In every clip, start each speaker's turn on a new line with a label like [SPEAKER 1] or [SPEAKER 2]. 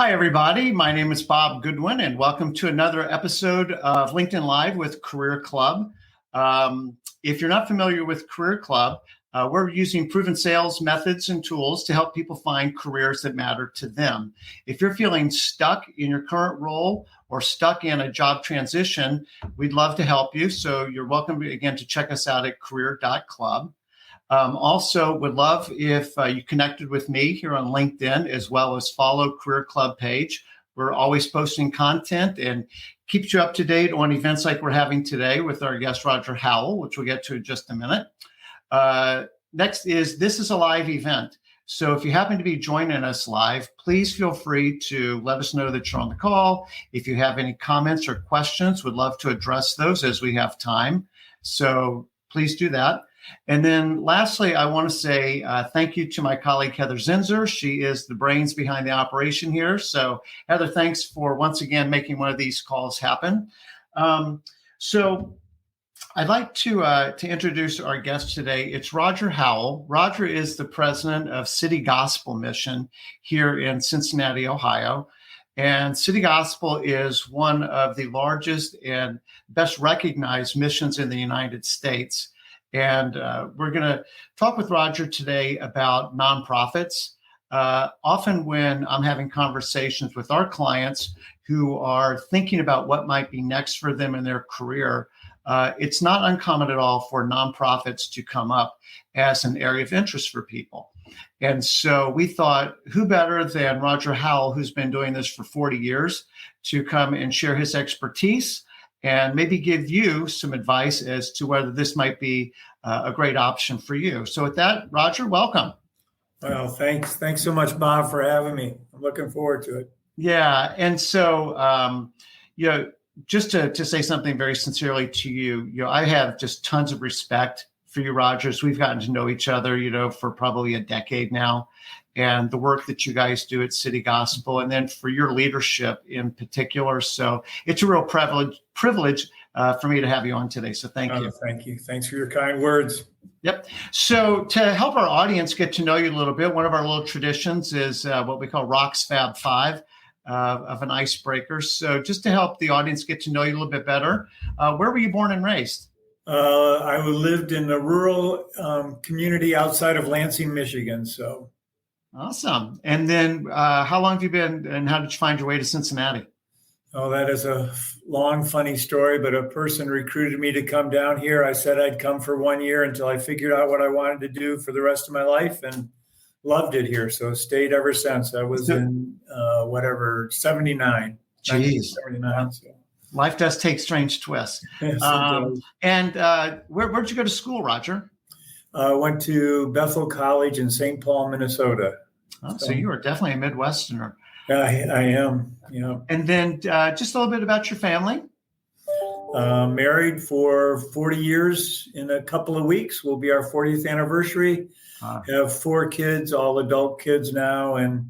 [SPEAKER 1] Hi, everybody. My name is Bob Goodwin, and welcome to another episode of LinkedIn Live with Career Club. If you're not familiar with Career Club, we're using proven sales methods and tools to help people find careers that matter to them. If you're feeling stuck in your current role or stuck in a job transition, we'd love to help you. So you're welcome again to check us out at career.club. Also, would love if you connected with me here on LinkedIn, as well as follow Career Club page. We're always posting content and keeps you up to date on events like we're having today with our guest, Roger Howell, which we'll get to in just a minute. Next this is a live event. So if you happen to be joining us live, please feel free to let us know that you're on the call. If you have any comments or questions, we'd love to address those as we have time. So please do that. And then lastly, I want to say thank you to my colleague, Heather Zinzer. She is the brains behind the operation here. So Heather, thanks for once again making one of these calls happen. So I'd like to introduce our guest today. It's Roger Howell. Roger is the president of City Gospel Mission here in Cincinnati, Ohio. And City Gospel is one of the largest and best recognized missions in the United States. And we're going to talk with Roger today about nonprofits. Often when I'm having conversations with our clients who are thinking about what might be next for them in their career, it's not uncommon at all for nonprofits to come up as an area of interest for people. And so we thought, who better than Roger Howell, who's been doing this for 40 years, to come and share his expertise and maybe give you some advice as to whether this might be a great option for you. So with that, Roger, welcome.
[SPEAKER 2] Well, thanks. Thanks so much, Bob, for having me. I'm looking forward to it.
[SPEAKER 1] Yeah. And so, just to say something very sincerely to you, I have just tons of respect for you, Rogers. We've gotten to know each other, for probably a decade now, and the work that you guys do at City Gospel, and then for your leadership in particular. So it's a real privilege for me to have you on today. So thank you.
[SPEAKER 2] Thank you. Thanks for your kind words.
[SPEAKER 1] Yep. So to help our audience get to know you a little bit, one of our little traditions is what we call Rock's Fab Five of an icebreaker. So just to help the audience get to know you a little bit better, where were you born and raised?
[SPEAKER 2] I lived in a rural community outside of Lansing, Michigan. So
[SPEAKER 1] awesome. And then how long have you been, and how did you find your way to Cincinnati?
[SPEAKER 2] Oh, that is a long, funny story, but a person recruited me to come down here. I said I'd come for 1 year until I figured out what I wanted to do for the rest of my life, and loved it here. So stayed ever since. I was in 79.
[SPEAKER 1] Jeez.
[SPEAKER 2] 79. So.
[SPEAKER 1] Life does take strange twists.
[SPEAKER 2] Yes,
[SPEAKER 1] and where'd you go to school, Roger?
[SPEAKER 2] I went to Bethel College in St. Paul, Minnesota.
[SPEAKER 1] Oh, so you are definitely a Midwesterner.
[SPEAKER 2] I am. Yeah.
[SPEAKER 1] And then just a little bit about your family.
[SPEAKER 2] Married for 40 years in a couple of weeks. Will be our 40th anniversary. Have 4 kids, all adult kids now, and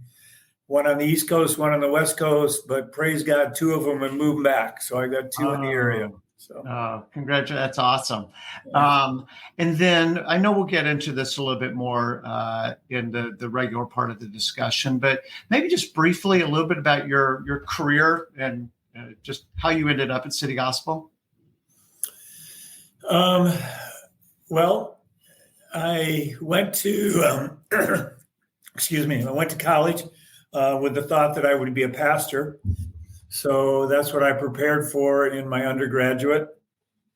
[SPEAKER 2] one on the East Coast, one on the West Coast. But praise God, 2 of them have moved back. So I got 2 in the area. So
[SPEAKER 1] Congratulations. That's awesome. And then I know we'll get into this a little bit more in the regular part of the discussion, but maybe just briefly a little bit about your career and just how you ended up at City Gospel.
[SPEAKER 2] Well, I went to, I went to college with the thought that I would be a pastor. So that's what I prepared for in my undergraduate.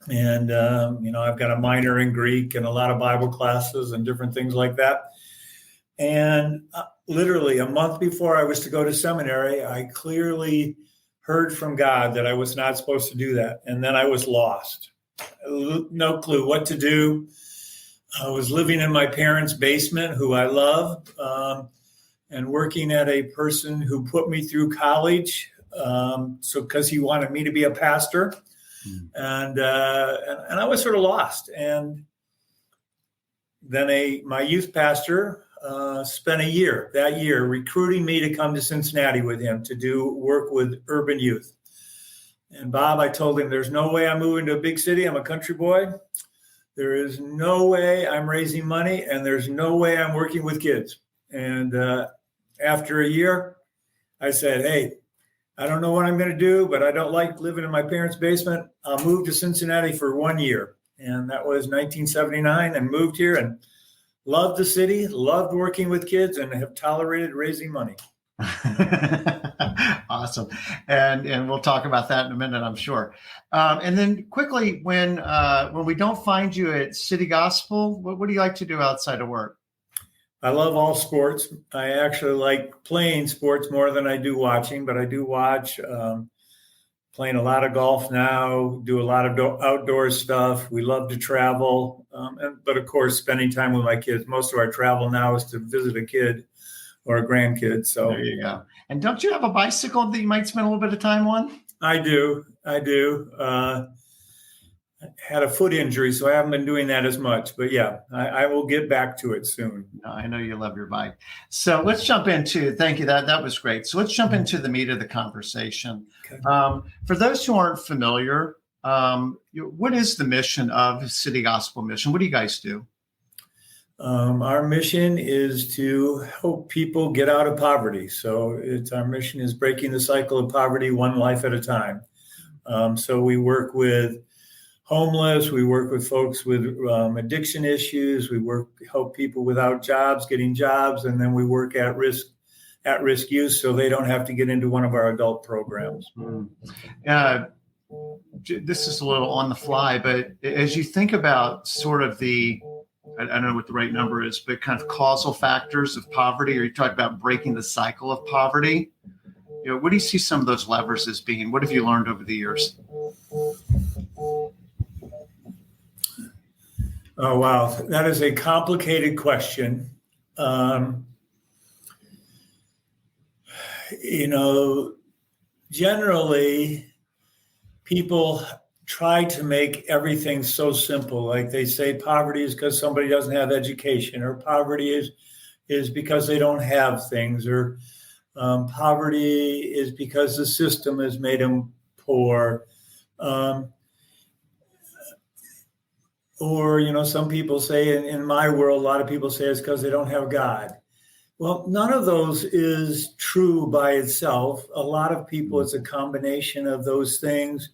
[SPEAKER 2] And, I've got a minor in Greek and a lot of Bible classes and different things like that. And literally a month before I was to go to seminary, I clearly heard from God that I was not supposed to do that. And then I was lost. No clue what to do. I was living in my parents' basement, who I love, and working at a person who put me through college. So because he wanted me to be a pastor, and I was sort of lost. And then my youth pastor spent that year recruiting me to come to Cincinnati with him to do work with urban youth. And Bob, I told him, there's no way I'm moving to a big city. I'm a country boy. There is no way I'm raising money, and there's no way I'm working with kids. And after a year, I said, hey, I don't know what I'm going to do, but I don't like living in my parents' basement. I'll move to Cincinnati for 1 year. And that was 1979, and moved here and loved the city, loved working with kids, and have tolerated raising money.
[SPEAKER 1] Awesome. And we'll talk about that in a minute, I'm sure. And then quickly, when we don't find you at City Gospel, what do you like to do outside of work?
[SPEAKER 2] I love all sports. I actually like playing sports more than I do watching, but I do watch. Playing a lot of golf now, do a lot of outdoor stuff. We love to travel, but of course, spending time with my kids. Most of our travel now is to visit a kid or a grandkid. So
[SPEAKER 1] there you go. And don't you have a bicycle that you might spend a little bit of time on?
[SPEAKER 2] I do. Had a foot injury, so I haven't been doing that as much. But yeah, I will get back to it soon.
[SPEAKER 1] No, I know you love your bike. So let's jump into, thank you, that was great. So let's jump into the meat of the conversation. Okay. For those who aren't familiar, what is the mission of City Gospel Mission? What do you guys do?
[SPEAKER 2] Our mission is to help people get out of poverty. So our mission is breaking the cycle of poverty one life at a time. So we work with homeless, we work with folks with addiction issues, help people without jobs getting jobs, and then we work at risk youth so they don't have to get into one of our adult programs.
[SPEAKER 1] This is a little on the fly, but as you think about sort of I don't know what the right number is, but kind of causal factors of poverty, or you talk about breaking the cycle of poverty, what do you see some of those levers as being? What have you learned over the years?
[SPEAKER 2] Oh, wow. That is a complicated question. Generally, people try to make everything so simple. Like they say poverty is because somebody doesn't have education, or poverty is because they don't have things, or poverty is because the system has made them poor. Or, some people say, in my world, a lot of people say it's because they don't have God. Well, none of those is true by itself. A lot of people, it's a combination of those things.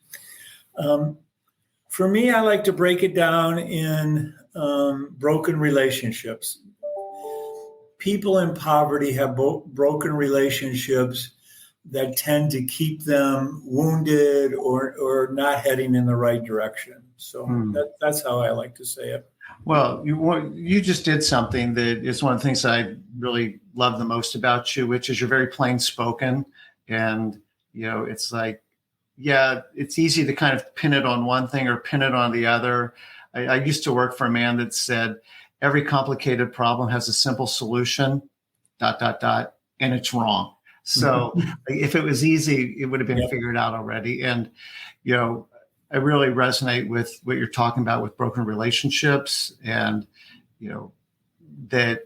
[SPEAKER 2] For me, I like to break it down in broken relationships. People in poverty have broken relationships that tend to keep them wounded or not heading in the right direction. So that's how I like to say it.
[SPEAKER 1] Well, you just did something that is one of the things I really love the most about you, which is you're very plain spoken. And, it's like, yeah, it's easy to kind of pin it on one thing or pin it on the other. I used to work for a man that said, every complicated problem has a simple solution, ... and it's wrong. So if it was easy, it would have been figured out already. And, I really resonate with what you're talking about with broken relationships, and, that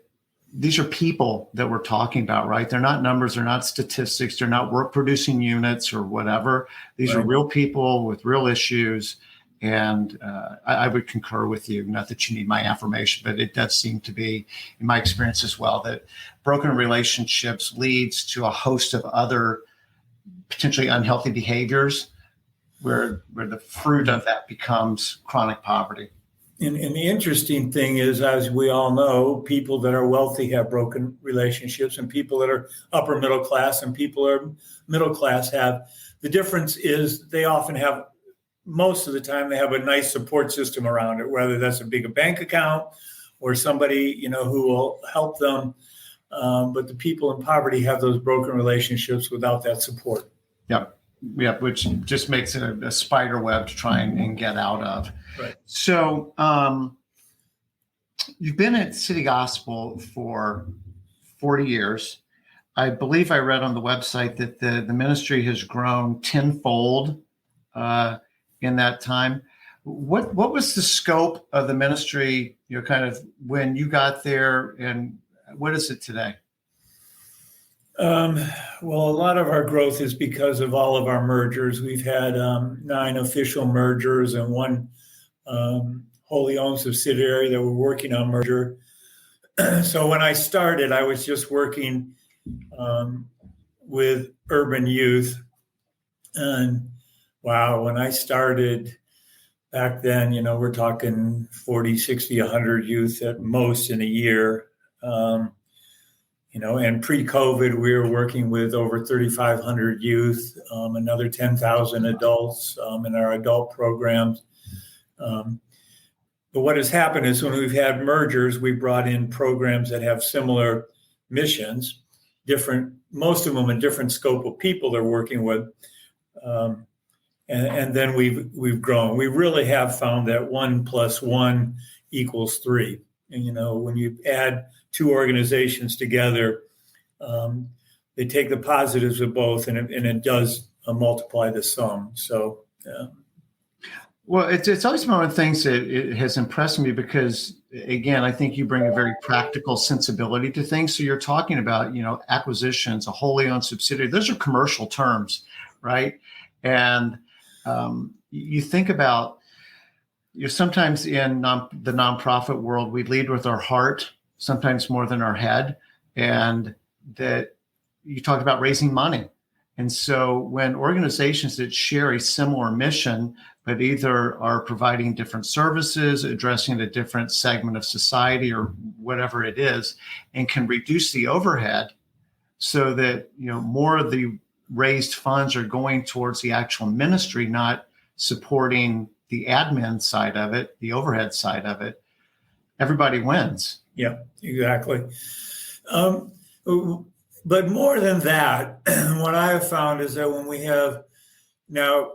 [SPEAKER 1] these are people that we're talking about, right? They're not numbers, they're not statistics, they're not work producing units or whatever. These are real people with real issues. And I would concur with you, not that you need my affirmation, but it does seem to be, in my experience as well, that broken relationships leads to a host of other potentially unhealthy behaviors where the fruit of that becomes chronic poverty.
[SPEAKER 2] And the interesting thing is, as we all know, people that are wealthy have broken relationships, and people that are upper middle class and people that are middle class have. The difference is they often have, most of the time, they have a nice support system around it, whether that's a big bank account or somebody, who will help them. But the people in poverty have those broken relationships without that support.
[SPEAKER 1] Yep. Which just makes it a spider web to try and get out of.
[SPEAKER 2] Right.
[SPEAKER 1] So you've been at City Gospel for 40 years. I believe I read on the website that the ministry has grown tenfold in that time. What was the scope of the ministry, kind of when you got there, and what is it today?
[SPEAKER 2] Well, a lot of our growth is because of all of our mergers. We've had 9 official mergers and 1 wholly owned subsidiary that we're working on merger. So when I started, I was just working with urban youth. And wow, when I started back then, we're talking 40, 60, 100 youth at most in a year. And pre-COVID, we were working with over 3,500 youth, another 10,000 adults in our adult programs. But what has happened is when we've had mergers, we brought in programs that have similar missions, most of them a different scope of people they're working with. And then we've grown. We really have found that 1 + 1 = 3. And, when you add two organizations together, they take the positives of both, and it does multiply the sum. So,
[SPEAKER 1] Well, it's always been one of the things that it has impressed me because, again, I think you bring a very practical sensibility to things. So you're talking about, acquisitions, a wholly owned subsidiary. Those are commercial terms, right? And you think about, sometimes in the nonprofit world, we lead with our heart, sometimes more than our head. And that you talk about raising money. And so when organizations that share a similar mission, but either are providing different services, addressing a different segment of society or whatever it is, and can reduce the overhead so that, more of the raised funds are going towards the actual ministry, not supporting the admin side of it, the overhead side of it, everybody wins.
[SPEAKER 2] Yeah, exactly. But more than that, what I have found is that when we have now,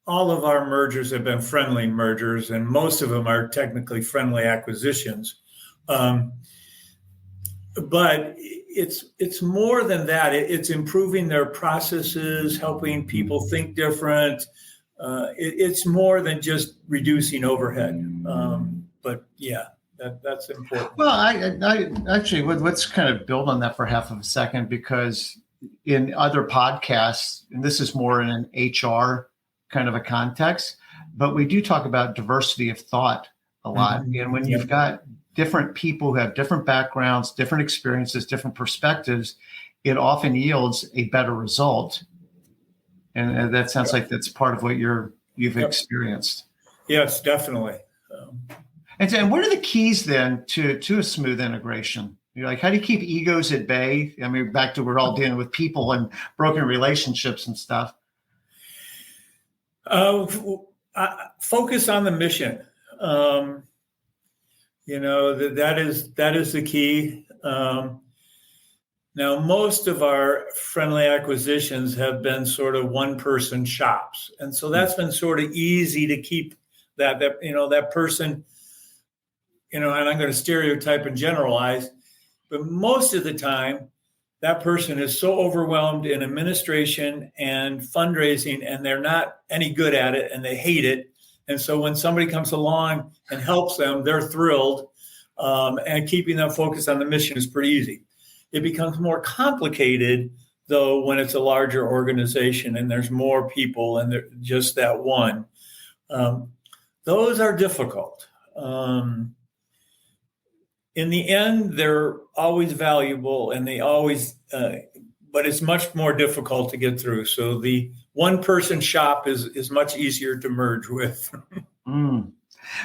[SPEAKER 2] all of our mergers have been friendly mergers, and most of them are technically friendly acquisitions. But it's more than that. It's improving their processes, helping people think different. It's more than just reducing overhead. But yeah. That's important.
[SPEAKER 1] Well, I actually let's kind of build on that for half of a second, because in other podcasts, and this is more in an HR kind of a context, but we do talk about diversity of thought a lot. Mm-hmm. And when you've got different people who have different backgrounds, different experiences, different perspectives, it often yields a better result. And that sounds like that's part of what you've experienced.
[SPEAKER 2] Yes, definitely.
[SPEAKER 1] And what are the keys then to a smooth integration? How do you keep egos at bay? I mean, back to we're all dealing with people and broken relationships and stuff.
[SPEAKER 2] Focus on the mission. That is the key. Now, most of our friendly acquisitions have been sort of one-person shops, and so that's been sort of easy to keep that person. And I'm going to stereotype and generalize, but most of the time, that person is so overwhelmed in administration and fundraising, and they're not any good at it, and they hate it. And so when somebody comes along and helps them, they're thrilled, and keeping them focused on the mission is pretty easy. It becomes more complicated, though, when it's a larger organization and there's more people and they're just that one. Those are difficult. In the end, they're always valuable, and they always, but it's much more difficult to get through. So the one-person shop is much easier to merge with.
[SPEAKER 1] One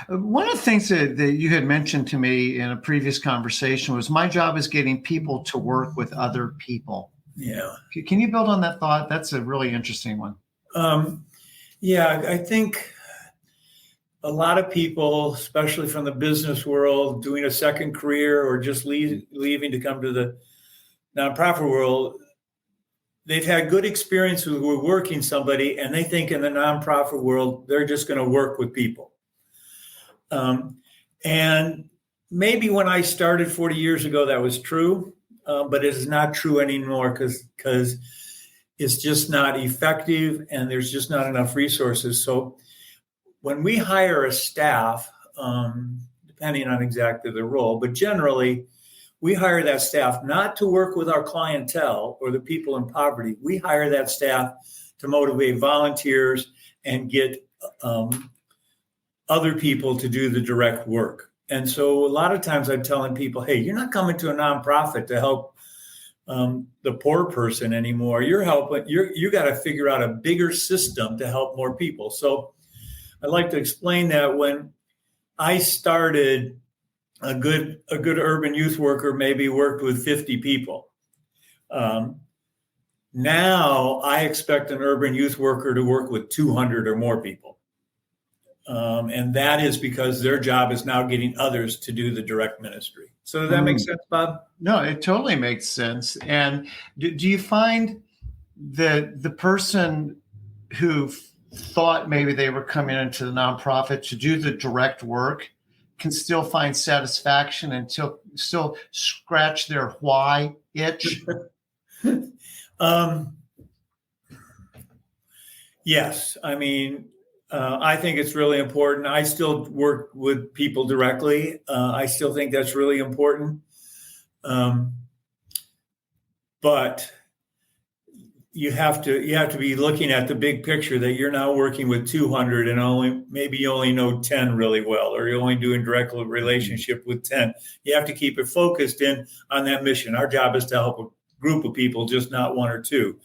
[SPEAKER 1] of the things that you had mentioned to me in a previous conversation was my job is getting people to work with other people.
[SPEAKER 2] Yeah.
[SPEAKER 1] Can you build on that thought? That's a really interesting one.
[SPEAKER 2] Yeah, I think a lot of people, especially from the business world, doing a second career or just leaving to come to the nonprofit world, they've had good experiences with working somebody, and they think in the nonprofit world, they're just going to work with people. And maybe when I started 40 years ago, that was true, but it is not true anymore because it's just not effective and there's just not enough resources. So when we hire a staff, depending on exactly the role, but generally we hire that staff not to work with our clientele or the people in poverty. We hire that staff to motivate volunteers and get other people to do the direct work. And so a lot of times I'm telling people, hey, you're not coming to a nonprofit to help the poor person anymore. You're helping. You got to figure out a bigger system to help more people. So I'd like to explain that when I started, a good urban youth worker maybe worked with 50 people. Now I expect an urban youth worker to work with 200 or more people. And that is because their job is now getting others to do the direct ministry. So does that make sense, Bob?
[SPEAKER 1] No, it totally makes sense. And do you find that the person who thought maybe they were coming into the nonprofit to do the direct work can still find satisfaction and still scratch their why itch?
[SPEAKER 2] Yes. I mean, I think it's really important. I still work with people directly. I still think that's really important. But you have to be looking at the big picture that you're now working with 200 and maybe you only know 10 really well, or you're only doing direct relationship with 10. You have to keep it focused in on that mission. Our job is to help a group of people, just not one or two.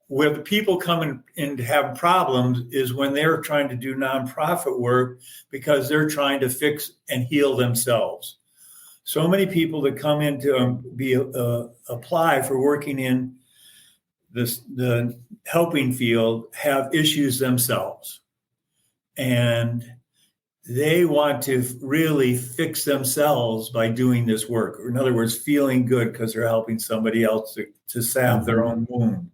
[SPEAKER 2] Where the people come in to have problems is when they're trying to do nonprofit work because they're trying to fix and heal themselves. So many people that come in to apply for working in the helping field have issues themselves, and they want to really fix themselves by doing this work. Or in other words, feeling good because they're helping somebody else to salve their own wound.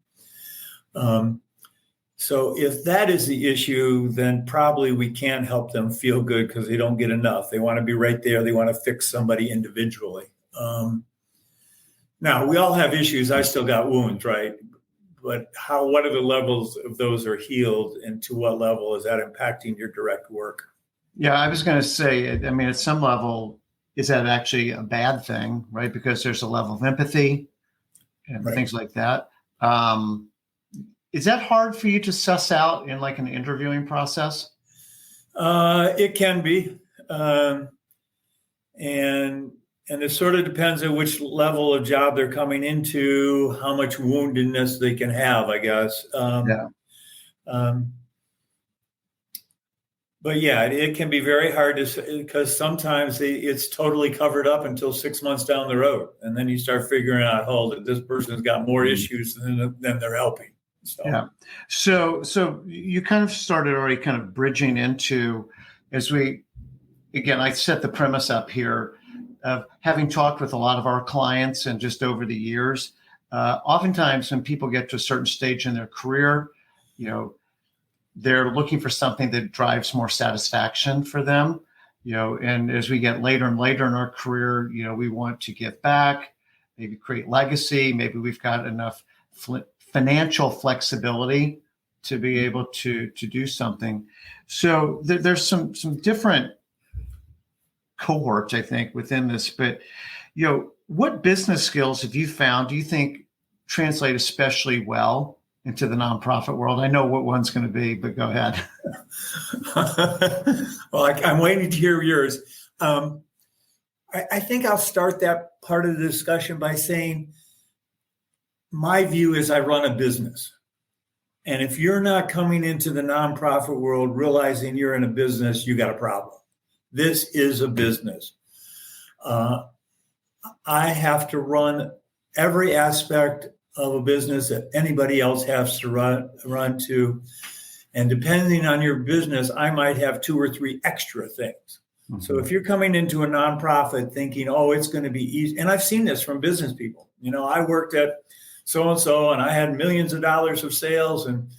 [SPEAKER 2] So if that is the issue, then probably we can't help them feel good because they don't get enough. They want to be right there. They want to fix somebody individually. Now, we all have issues. I still got wounds, right? But what are the levels of those are healed, and to what level is that impacting your direct work?
[SPEAKER 1] Yeah, I was going to say, I mean, at some level, is that actually a bad thing, right? Because there's a level of empathy and things like that. Is that hard for you to suss out in like an interviewing process?
[SPEAKER 2] It can be. And it sort of depends on which level of job they're coming into, how much woundedness they can have, I guess. But yeah, it can be very hard to say, because sometimes it's totally covered up until 6 months down the road. And then you start figuring out, that this person's got more issues than they're helping. So.
[SPEAKER 1] Yeah. So you kind of started already kind of bridging into, I set the premise up here of having talked with a lot of our clients and just over the years, oftentimes when people get to a certain stage in their career, they're looking for something that drives more satisfaction for them, and as we get later and later in our career, we want to give back, maybe create legacy. Maybe we've got enough financial flexibility to be able to do something. So there's some different cohorts, I think, within this, but what business skills have you found, do you think, translate especially well into the nonprofit world? I know what one's going to be, but go ahead.
[SPEAKER 2] Well, I'm waiting to hear yours. I think I'll start that part of the discussion by saying my view is I run a business. And if you're not coming into the nonprofit world realizing you're in a business, you got a problem. This is a business. I have to run every aspect of a business that anybody else has to run to. And depending on your business, I might have 2 or 3 extra things. Mm-hmm. So if you're coming into a nonprofit thinking, it's going to be easy. And I've seen this from business people. I worked at so-and-so and I had millions of dollars of sales, and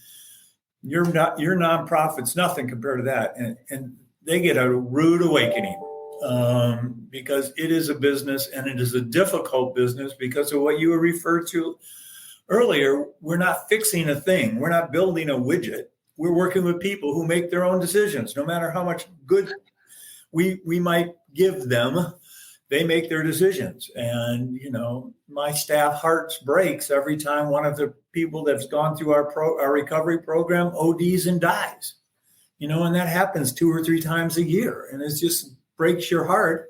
[SPEAKER 2] your nonprofit's nothing compared to that. And they get a rude awakening because it is a business, and it is a difficult business because of what you referred to earlier. We're not fixing a thing. We're not building a widget. We're working with people who make their own decisions. No matter how much good we might give them, they make their decisions. And, my staff hearts breaks every time one of the people that's gone through our recovery program ODs and dies. And that happens 2 or 3 times a year. And it just breaks your heart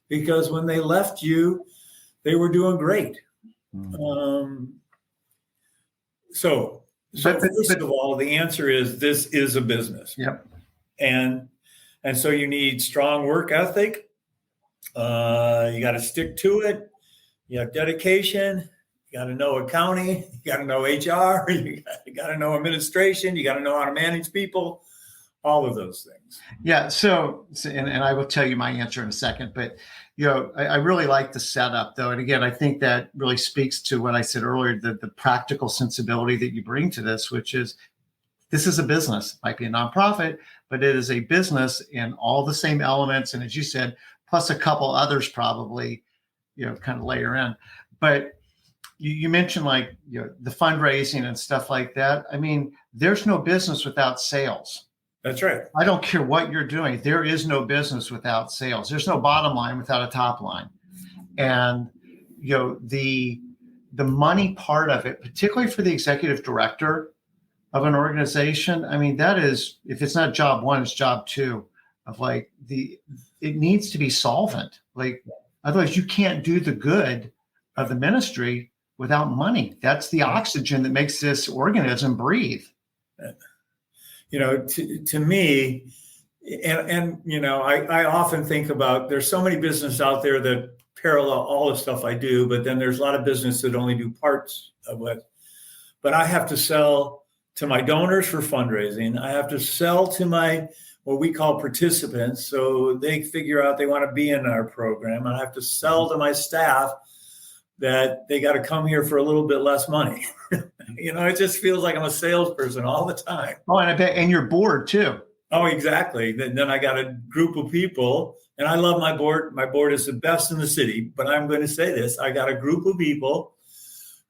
[SPEAKER 2] because when they left you, they were doing great. So first of all, the answer is this is a business.
[SPEAKER 1] Yep.
[SPEAKER 2] And so you need strong work ethic. You got to stick to it. You have dedication. You got to know accounting. You got to know HR. You got to know administration. You got to know how to manage people. All of those things.
[SPEAKER 1] Yeah. So and I will tell you my answer in a second, but I really like the setup though. And again, I think that really speaks to what I said earlier, the practical sensibility that you bring to this, which is this is a business. It might be a nonprofit, but it is a business in all the same elements. And as you said, plus a couple others probably, kind of layer in. But you mentioned like, the fundraising and stuff like that. I mean, there's no business without sales.
[SPEAKER 2] That's right.
[SPEAKER 1] I don't care what you're doing. There is no business without sales. There's no bottom line without a top line. And, the money part of it, particularly for the executive director of an organization, I mean, that is, if it's not job one, it's job two of like it needs to be solvent. Like, otherwise you can't do the good of the ministry without money. That's the oxygen that makes this organism breathe.
[SPEAKER 2] To me, and I often think about, there's so many businesses out there that parallel all the stuff I do, but then there's a lot of business that only do parts of it. But I have to sell to my donors for fundraising. I have to sell to my, what we call participants, so they figure out they want to be in our program. I have to sell to my staff that they got to come here for a little bit less money. It just feels like I'm a salesperson all the time.
[SPEAKER 1] Oh, and I bet, and your board too.
[SPEAKER 2] Oh, exactly. Then I got a group of people, and I love my board. My board is the best in the city, but I'm going to say this. I got a group of people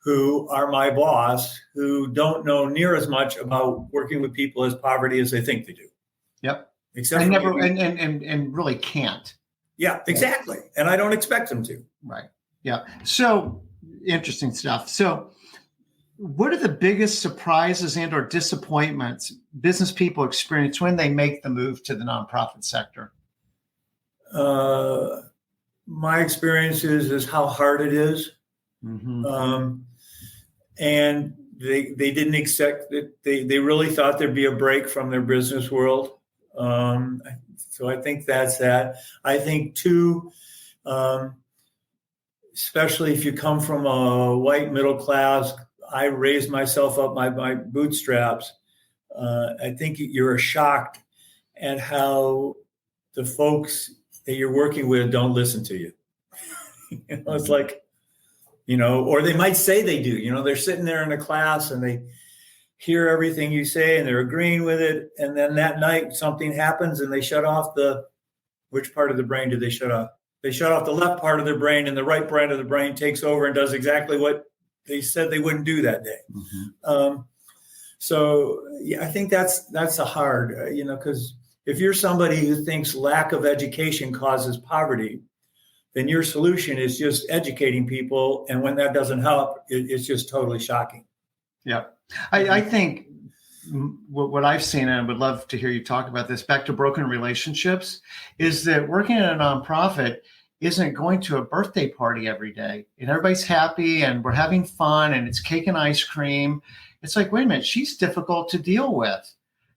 [SPEAKER 2] who are my boss, who don't know near as much about working with people as poverty as they think they do.
[SPEAKER 1] Yep.
[SPEAKER 2] Except
[SPEAKER 1] and never, and really can't.
[SPEAKER 2] Yeah, exactly. And I don't expect them to.
[SPEAKER 1] Right. Yeah. So interesting stuff. So what are the biggest surprises and or disappointments business people experience when they make the move to the nonprofit sector?
[SPEAKER 2] My experience is how hard it is. Mm-hmm. And they didn't accept that. They really thought there'd be a break from their business world. So I think that's that. I think too, especially if you come from a white middle class, I raised myself up by my bootstraps. I think you're shocked at how the folks that you're working with don't listen to you. It's like, or they might say they do. They're sitting there in a class and they hear everything you say and they're agreeing with it. And then that night something happens and they shut off which part of the brain do they shut off? They shut off the left part of their brain, and the right part of the brain takes over and does exactly what they said they wouldn't do that day. Mm-hmm. So yeah, I think that's a hard, because if you're somebody who thinks lack of education causes poverty, then your solution is just educating people. And when that doesn't help, it's just totally shocking.
[SPEAKER 1] Yeah. I think what I've seen, and I would love to hear you talk about this, back to broken relationships, is that working in a nonprofit isn't going to a birthday party every day and everybody's happy and we're having fun and it's cake and ice cream. It's like, wait a minute, she's difficult to deal with.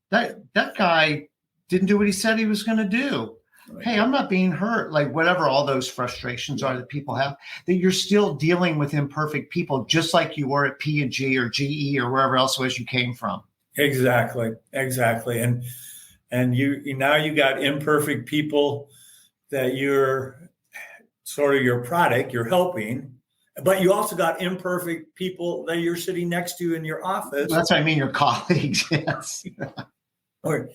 [SPEAKER 1] That guy didn't do what he said he was going to do. Right. Hey, I'm not being hurt. Like whatever all those frustrations are that people have, that you're still dealing with imperfect people, just like you were at P&G or GE or wherever else it was you came from.
[SPEAKER 2] Exactly. And you now you got imperfect people that you're sort of your product, you're helping, but you also got imperfect people that you're sitting next to in your office.
[SPEAKER 1] That's what I mean, your colleagues. Yes.
[SPEAKER 2] Or,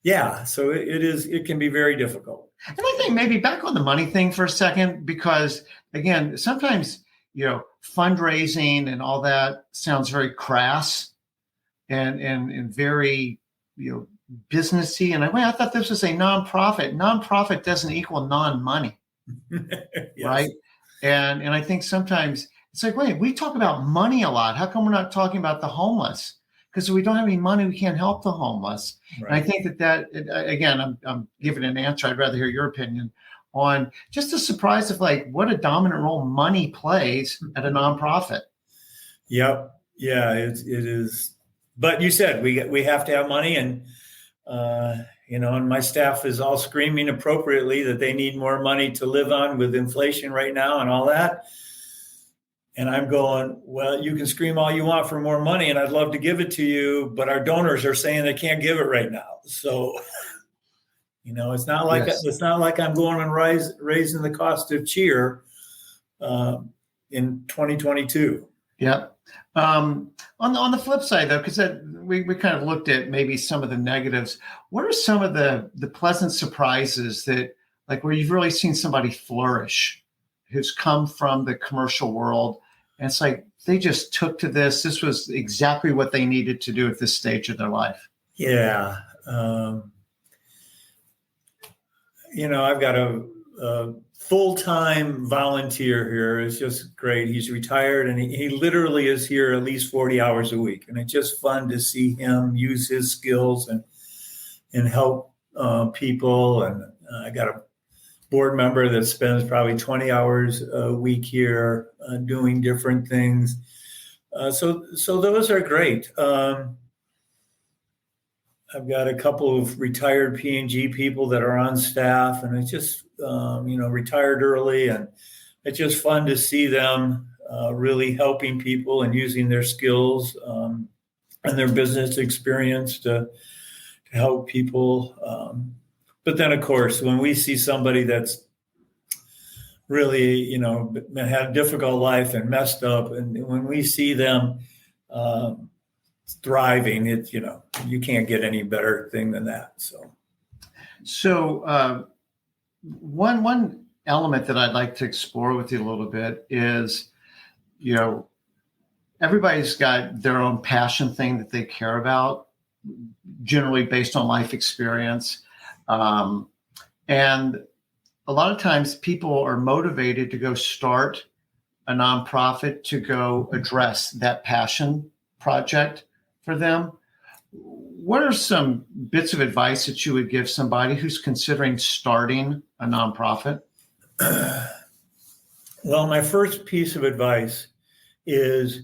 [SPEAKER 2] yeah. So it can be very difficult.
[SPEAKER 1] And I think maybe back on the money thing for a second, because again, sometimes, fundraising and all that sounds very crass and very, businessy. And I thought this was a nonprofit. Nonprofit doesn't equal non-money. Yes. Right. And I think sometimes it's like, wait, we talk about money a lot. How come we're not talking about the homeless? Because if we don't have any money, we can't help the homeless. Right. And I think that again, I'm giving an answer. I'd rather hear your opinion on just the surprise of like what a dominant role money plays at a nonprofit.
[SPEAKER 2] Yep. Yeah, it is. But you said we have to have money, and and my staff is all screaming appropriately that they need more money to live on with inflation right now and all that. And I'm going, well, you can scream all you want for more money, and I'd love to give it to you, but our donors are saying they can't give it right now. So, it's not like it's not like I'm going and raising the cost of cheer in 2022.
[SPEAKER 1] Yep. On the flip side, though, because we kind of looked at maybe some of the negatives. What are some of the pleasant surprises that, like, where you've really seen somebody flourish, who's come from the commercial world, and it's like they just took to this. This was exactly what they needed to do at this stage of their life.
[SPEAKER 2] Yeah. I've got a full-time volunteer here. It's just great. He's retired, and he literally is here at least 40 hours a week. And it's just fun to see him use his skills and help people. And I got a board member that spends probably 20 hours a week here doing different things. So those are great. I've got a couple of retired P&G people that are on staff, and it's just, retired early, and it's just fun to see them really helping people and using their skills and their business experience to help people. But then, of course, when we see somebody that's really, had a difficult life and messed up, and when we see them thriving, you can't get any better thing than that.
[SPEAKER 1] So one element that I'd like to explore with you a little bit is, everybody's got their own passion thing that they care about, generally based on life experience. And a lot of times people are motivated to go start a nonprofit to go address that passion project for them. What are some bits of advice that you would give somebody who's considering starting a nonprofit?
[SPEAKER 2] Well, my first piece of advice is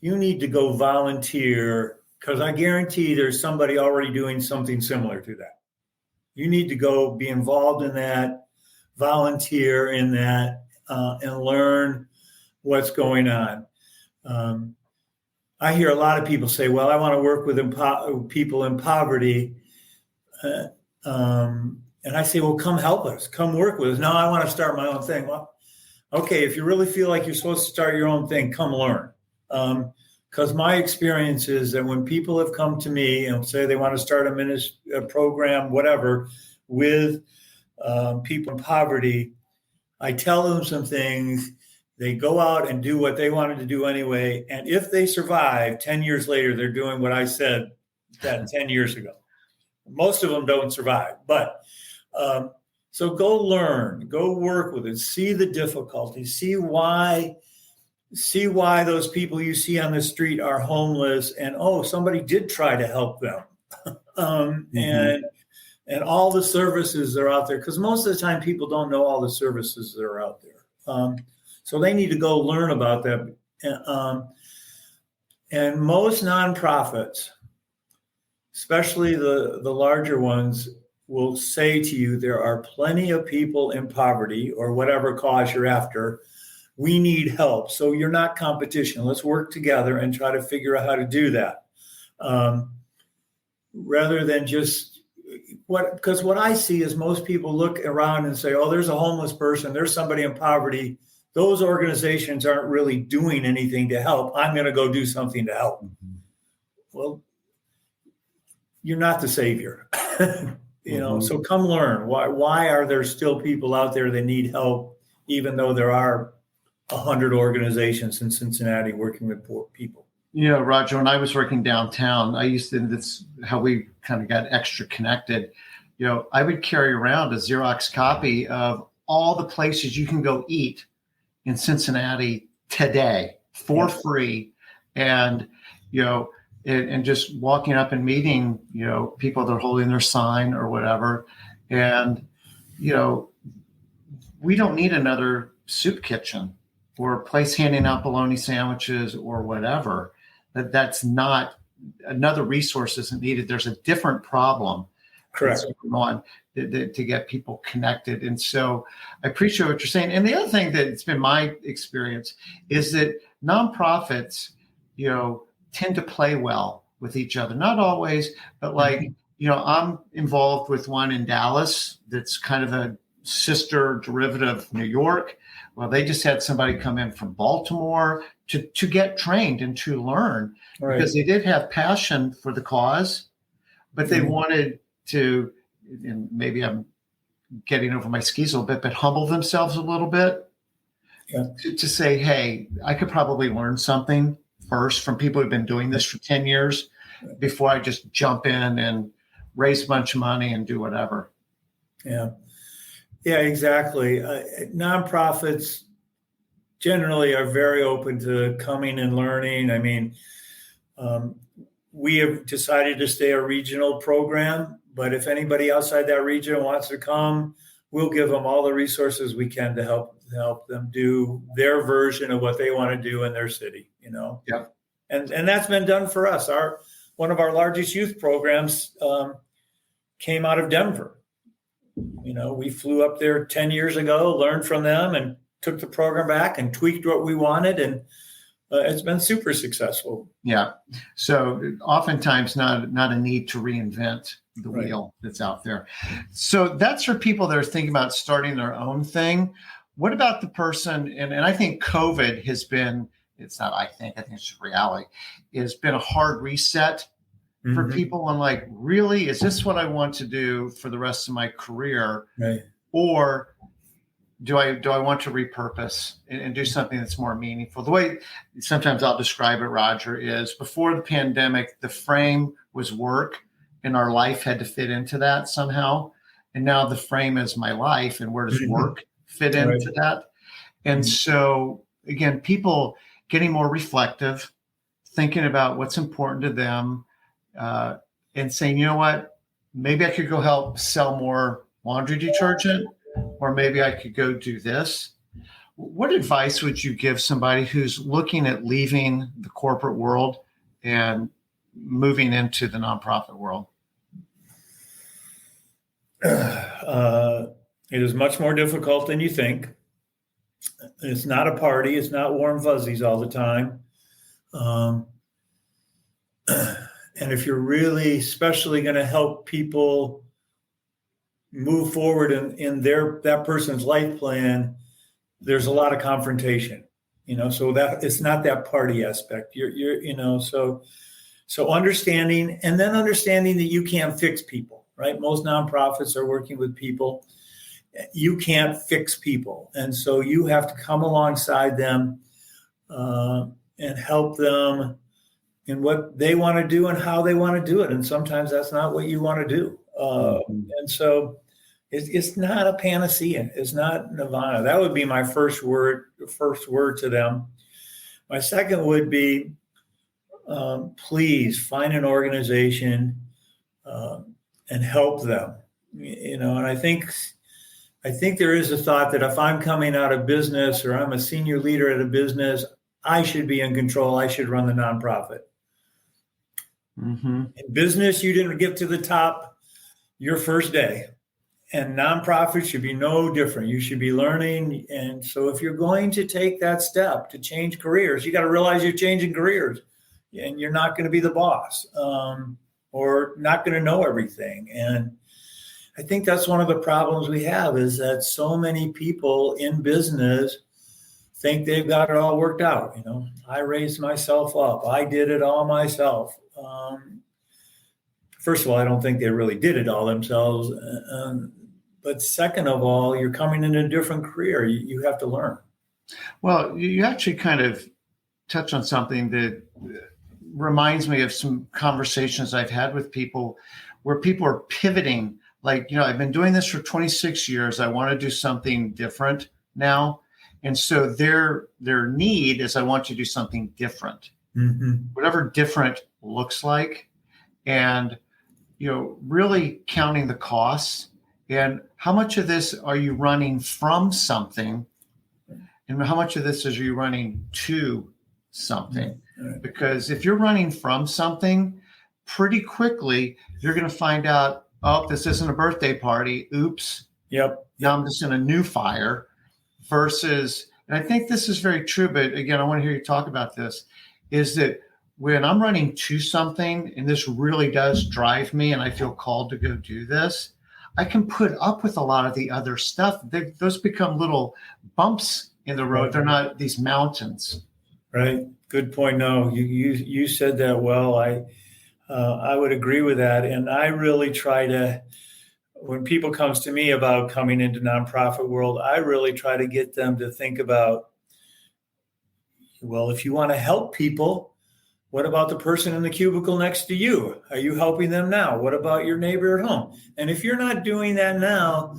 [SPEAKER 2] you need to go volunteer, because I guarantee there's somebody already doing something similar to that. You need to go be involved in that, volunteer in that, and learn what's going on. I hear a lot of people say, well, I want to work with people in poverty. And I say, well, come help us. Come work with us. No, I want to start my own thing. Well, okay, if you really feel like you're supposed to start your own thing, come learn. Because my experience is that when people have come to me and say they want to start a program, whatever, with people in poverty, I tell them some things. They go out and do what they wanted to do anyway. And if they survive, 10 years later, they're doing what I said that 10 years ago. Most of them don't survive. But so go learn, go work with it, see the difficulties, see why those people you see on the street are homeless, and somebody did try to help them. And all the services that are out there, because most of the time people don't know all the services that are out there. So they need to go learn about that. And most nonprofits, especially the larger ones, will say to you, there are plenty of people in poverty or whatever cause you're after. We need help. So you're not competition. Let's work together and try to figure out how to do that. Rather than just because what I see is most people look around and say, oh, there's a homeless person, there's somebody in poverty. Those organizations aren't really doing anything to help. I'm going to go do something to help. Mm-hmm. Well, you're not the savior, So come learn. Why are there still people out there that need help, even though there are 100 organizations in Cincinnati working with poor people?
[SPEAKER 1] Yeah, Roger, when I was working downtown, that's how we kind of got extra connected. I would carry around a Xerox copy of all the places you can go eat in Cincinnati today for free. And, and just walking up and meeting, people that are holding their sign or whatever. And, we don't need another soup kitchen or a place handing out bologna sandwiches or whatever. That's not, another resource isn't needed. There's a different problem
[SPEAKER 2] Correct.
[SPEAKER 1] that's going on to get people connected. And so I appreciate what you're saying. And the other thing that's been my experience is that nonprofits, tend to play well with each other. Not always, but like, I'm involved with one in Dallas that's kind of a sister derivative of New York. Well, they just had somebody come in from Baltimore to get trained and to learn,
[SPEAKER 2] Right.
[SPEAKER 1] because they did have passion for the cause, but they wanted to, and maybe I'm getting over my skis a little bit, but humble themselves a little bit to say, hey, I could probably learn something first from people who've been doing this for 10 years before I just jump in and raise a bunch of money and do whatever.
[SPEAKER 2] Yeah, exactly. Nonprofits generally are very open to coming and learning. I mean, we have decided to stay a regional program, but if anybody outside that region wants to come, we'll give them all the resources we can to help them do their version of what they want to do in their city,
[SPEAKER 1] Yeah.
[SPEAKER 2] And that's been done for us. One of our largest youth programs came out of Denver. We flew up there 10 years ago, learned from them, and took the program back and tweaked what we wanted. And it's been super successful.
[SPEAKER 1] Yeah. So oftentimes not a need to reinvent the wheel that's out there. So that's for people that are thinking about starting their own thing. What about the person, and I think COVID has been, I think it's just reality, it's been a hard reset for people on like, really, is this what I want to do for the rest of my career?
[SPEAKER 2] Right.
[SPEAKER 1] Or do I want to repurpose and do something that's more meaningful? The way sometimes I'll describe it, Roger, is before the pandemic, the frame was work and our life had to fit into that somehow. And now the frame is my life, and where does work fit into that? And so again, people getting more reflective, thinking about what's important to them, and saying, you know what, maybe I could go help sell more laundry detergent, or maybe I could go do this. What advice would you give somebody who's looking at leaving the corporate world and moving into the nonprofit world?
[SPEAKER 2] It is much more difficult than you think. It's not a party. It's not warm fuzzies all the time. And if you're really especially going to help people move forward in that person's life plan, there's a lot of confrontation, so that it's not that party aspect. So understanding that you can't fix people, right? Most nonprofits are working with people. You can't fix people. And so you have to come alongside them and help them in what they want to do and how they want to do it. And sometimes that's not what you want to do. And so it's not a panacea. It's not nirvana. That would be my first word to them. My second would be, please find an organization and help them. And I think there is a thought that if I'm coming out of business or I'm a senior leader at a business, I should be in control. I should run the nonprofit. In business, you didn't get to the top your first day, and nonprofits should be no different. You should be learning. And so if you're going to take that step to change careers, you got to realize you're changing careers, and you're not going to be the boss or not going to know everything. And I think that's one of the problems we have, is that so many people in business think they've got it all worked out. I raised myself up. I did it all myself. First of all, I don't think they really did it all themselves. But second of all, you're coming in a different career. You have to learn. Well,
[SPEAKER 1] you actually kind of touch on something that reminds me of some conversations I've had with people where people are pivoting. Like, I've been doing this for 26 years. I want to do something different now. And so their need is, I want to do something different, whatever different looks like. And, really counting the costs And how much of this are you running from something? And how much of this is you running to something?
[SPEAKER 2] Right.
[SPEAKER 1] Because if you're running from something, pretty quickly, you're going to find out, oh, this isn't a birthday party. Oops.
[SPEAKER 2] Yep.
[SPEAKER 1] Now I'm just in a new fire versus, and I think this is very true, but again, I want to hear you talk about this, is that when I'm running to something and this really does drive me and I feel called to go do this, I can put up with a lot of the other stuff. Those become little bumps in the road. They're not these mountains.
[SPEAKER 2] Right. Good point. No, you said that well. I would agree with that. And I really try to, when people comes to me about coming into nonprofit world, I really try to get them to think about, well, if you want to help people, what about the person in the cubicle next to you? Are you helping them now? What about your neighbor at home? And if you're not doing that now,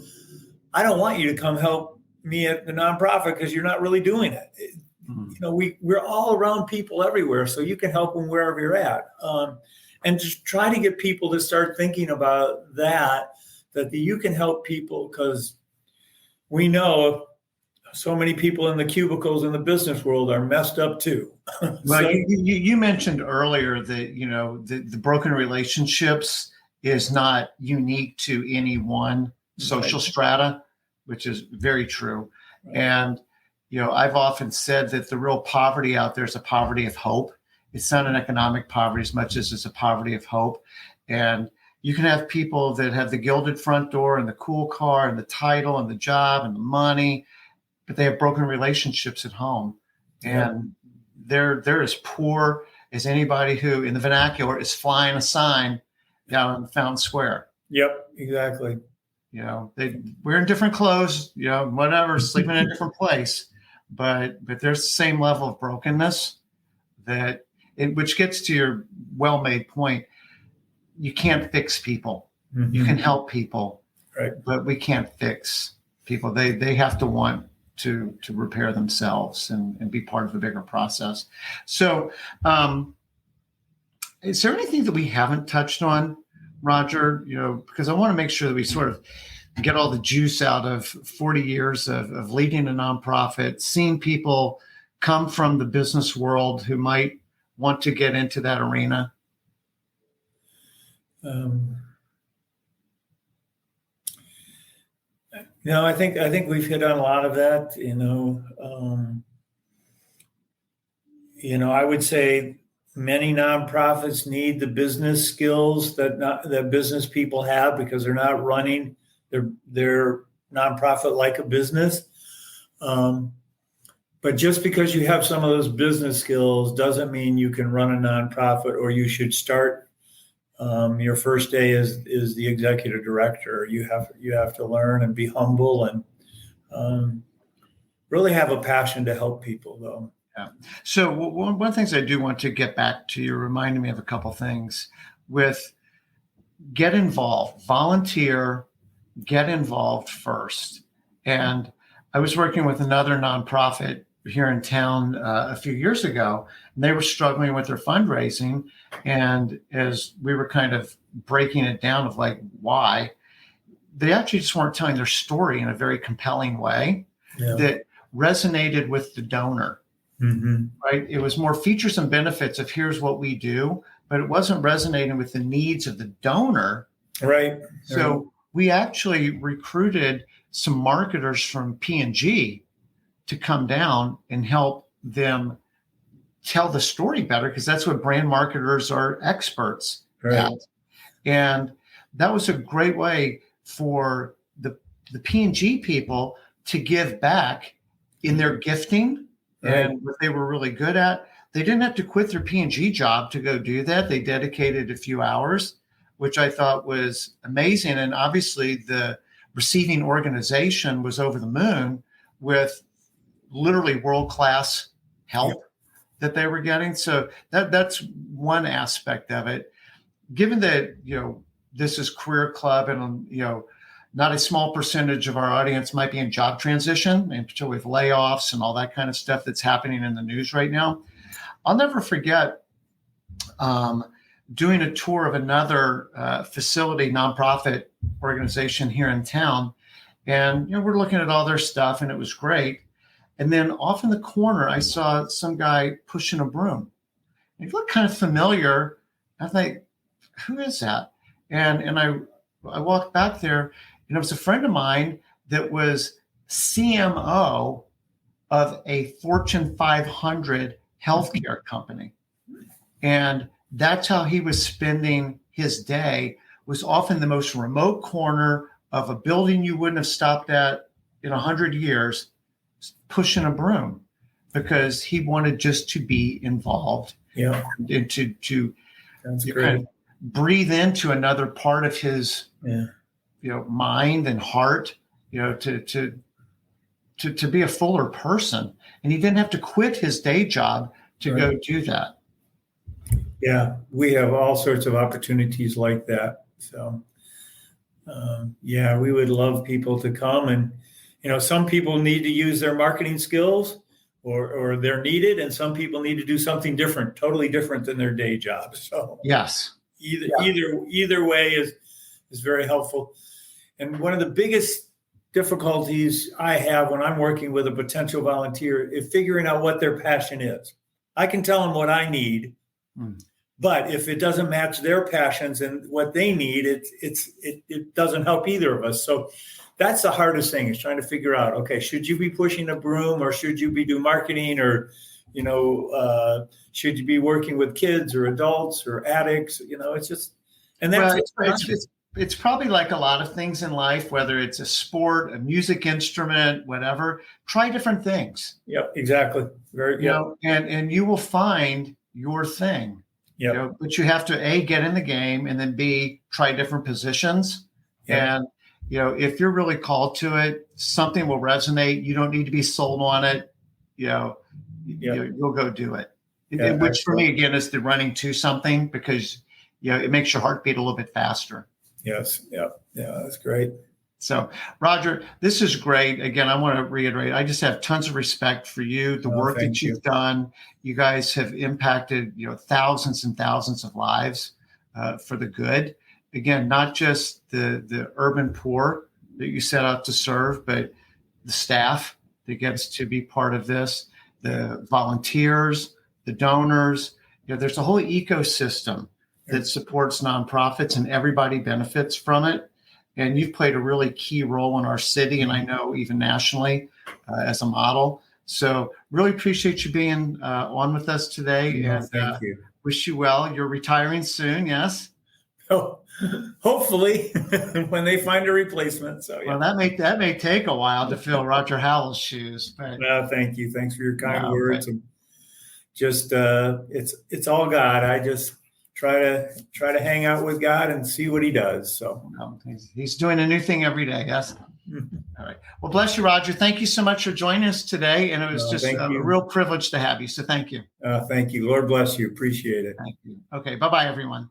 [SPEAKER 2] I don't want you to come help me at the nonprofit because you're not really doing it. You know, we're all around people everywhere, so you can help them wherever you're at. And just try to get people to start thinking about that you can help people, because we know so many people in the cubicles in the business world are messed up too.
[SPEAKER 1] Well, you mentioned earlier that, you know, the broken relationships is not unique to any one social strata, which is very true. Right. And, you know, I've often said that the real poverty out there is a poverty of hope. It's not an economic poverty as much as it's a poverty of hope. And you can have people that have the gilded front door and the cool car and the title and the job and the money, but they have broken relationships at home. And they're as poor as anybody who, in the vernacular, is flying a sign down in Fountain Square.
[SPEAKER 2] Yep, exactly.
[SPEAKER 1] You know, they wearing different clothes, you know, whatever, sleeping in a different place, but there's the same level of brokenness which gets to your well-made point. You can't fix people. Mm-hmm. You can help people, right? But we can't fix people. They have to want to repair themselves and be part of a bigger process. So, is there anything that we haven't touched on, Roger? You know, because I want to make sure that we sort of get all the juice out of 40 years of leading a nonprofit, seeing people come from the business world who might want to get into that arena.
[SPEAKER 2] No, I think we've hit on a lot of that. I would say many nonprofits need the business skills that business people have, because they're not running their nonprofit like a business. But just because you have some of those business skills doesn't mean you can run a nonprofit, or you should start your first day as the executive director. You have to learn and be humble and really have a passion to help people, though.
[SPEAKER 1] Yeah. So one of the things I do want to get back to, you reminded me of a couple things with get involved, volunteer, get involved first. And I was working with another nonprofit here in town a few years ago, and they were struggling with their fundraising. And as we were kind of breaking it down of like, why, they actually just weren't telling their story in a very compelling way that resonated with the donor. Mm-hmm. Right. It was more features and benefits of here's what we do, but it wasn't resonating with the needs of the donor.
[SPEAKER 2] Right.
[SPEAKER 1] So we actually recruited some marketers from P&G to come down and help them tell the story better, because that's what brand marketers are experts at. And that was a great way for the P&G people to give back in their gifting and what they were really good at. They didn't have to quit their P&G job to go do that. They dedicated a few hours, which I thought was amazing. And obviously the receiving organization was over the moon with literally world-class help that they were getting. So that's one aspect of it. Given that, you know, this is Career Club and, you know, not a small percentage of our audience might be in job transition, and particularly with layoffs and all that kind of stuff that's happening in the news right now. I'll never forget doing a tour of another facility, nonprofit organization here in town. And, we're looking at all their stuff and it was great. And then off in the corner, I saw some guy pushing a broom. It looked kind of familiar. I thought, who is that? And I walked back there, and it was a friend of mine that was CMO of a Fortune 500 healthcare company. And that's how he was spending his day, was often the most remote corner of a building you wouldn't have stopped at in 100 years, pushing a broom, because he wanted just to be involved.
[SPEAKER 2] Yeah.
[SPEAKER 1] And to
[SPEAKER 2] That's great.
[SPEAKER 1] kind of breathe into another part of his mind and heart, to be a fuller person. And he didn't have to quit his day job to go do that.
[SPEAKER 2] Yeah, we have all sorts of opportunities like that. So we would love people to come, and some people need to use their marketing skills, or they're needed, and some people need to do something different, totally different than their day job. So
[SPEAKER 1] yes,
[SPEAKER 2] either way is very helpful. And one of the biggest difficulties I have when I'm working with a potential volunteer is figuring out what their passion is. I can tell them what I need, but if it doesn't match their passions and what they need, it doesn't help either of us. So that's the hardest thing, is trying to figure out, okay, should you be pushing a broom, or should you be doing marketing, or, should you be working with kids or adults or addicts? It's just, and that's
[SPEAKER 1] it's probably like a lot of things in life, whether it's a sport, a music instrument, whatever. Try different things.
[SPEAKER 2] Yep, exactly.
[SPEAKER 1] And you will find your thing.
[SPEAKER 2] Yeah.
[SPEAKER 1] But you have to A, get in the game, and then B, try different positions.
[SPEAKER 2] Yep.
[SPEAKER 1] And if you're really called to it, something will resonate. You don't need to be sold on it. You'll go do it. Which for me, again, is the running to something, because it makes your heart beat a little bit faster.
[SPEAKER 2] Yes. Yeah. That's great.
[SPEAKER 1] So, Roger, this is great. Again, I want to reiterate, I just have tons of respect for you, the work that you've done. You guys have impacted, thousands and thousands of lives for the good. Again, not just the urban poor that you set out to serve, but the staff that gets to be part of this, the volunteers, the donors. There's a whole ecosystem that supports nonprofits, and everybody benefits from it. And you've played a really key role in our city, and I know even nationally as a model. So really appreciate you being on with us today.
[SPEAKER 2] Thank you.
[SPEAKER 1] Wish you well. You're retiring soon, yes?
[SPEAKER 2] Oh, hopefully, when they find a replacement. So
[SPEAKER 1] Well, that may take a while to fill Roger Howell's shoes. But
[SPEAKER 2] thank you. Thanks for your kind words. And just it's all God. I just try to hang out with God and see what He does. So
[SPEAKER 1] he's doing a new thing every day. Yes. All right. Well, bless you, Roger. Thank you so much for joining us today. And it was just a real privilege to have you. So thank you.
[SPEAKER 2] Thank you. Lord bless you. Appreciate it.
[SPEAKER 1] Thank you. Okay. Bye-bye, everyone.